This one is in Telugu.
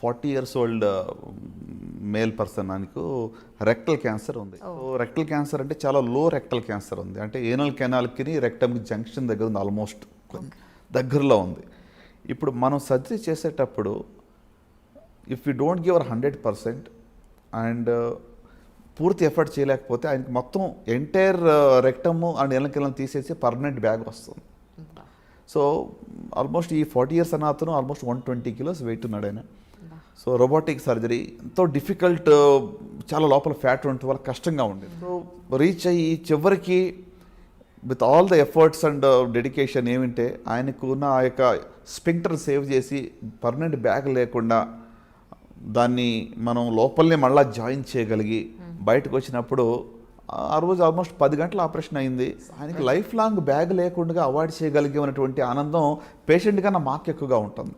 40 years old మేల్ పర్సన్ ఆయనకు రెక్టల్ క్యాన్సర్ ఉంది. సో రెక్టల్ క్యాన్సర్ అంటే చాలా లో రెక్టల్ క్యాన్సర్ ఉంది, అంటే ఏనల్ కెనాల్కి రెక్టమ్కి జంక్షన్ దగ్గర ఉంది, ఆల్మోస్ట్ దగ్గరలో ఉంది. ఇప్పుడు మనం సర్జరీ చేసేటప్పుడు if you don't give 100% and పూర్తి ఎఫర్ట్ చేయలేకపోతే ఆయనకి మొత్తం ఎంటైర్ రెక్టమ్ అండ్ ఏనల్ తీసేసి పర్మనెంట్ బ్యాగ్ వస్తుంది. సో ఆల్మోస్ట్ ఈ 40 years అన్న అతను ఆల్మోస్ట్ 120 kilos వెయిట్ ఉన్నాడు ఆయన. సో రోబోటిక్ సర్జరీ ఎంతో డిఫికల్ట్, చాలా లోపల ఫ్యాట్ ఉండటం వల్ల కష్టంగా ఉండేది. సో రీచ్ అయ్యి చివరికి with all the efforts and dedication ఏమింటే ఆయనకు ఉన్న ఆ యొక్క స్పింక్టర్ సేవ్ చేసి పర్మనెంట్ బ్యాగ్ లేకుండా దాన్ని మనం లోపలనే మళ్ళీ జాయిన్ చేయగలిగి బయటకు వచ్చినప్పుడు ఆ రోజు ఆల్మోస్ట్ 10 గంటల ఆపరేషన్ అయింది. ఆయనకి లైఫ్ లాంగ్ బ్యాగ్ లేకుండా అవాయిడ్ చేయగలిగే ఉన్నటువంటి ఆనందం పేషెంట్ కన్నా మాకు ఎక్కువగా ఉంటుంది.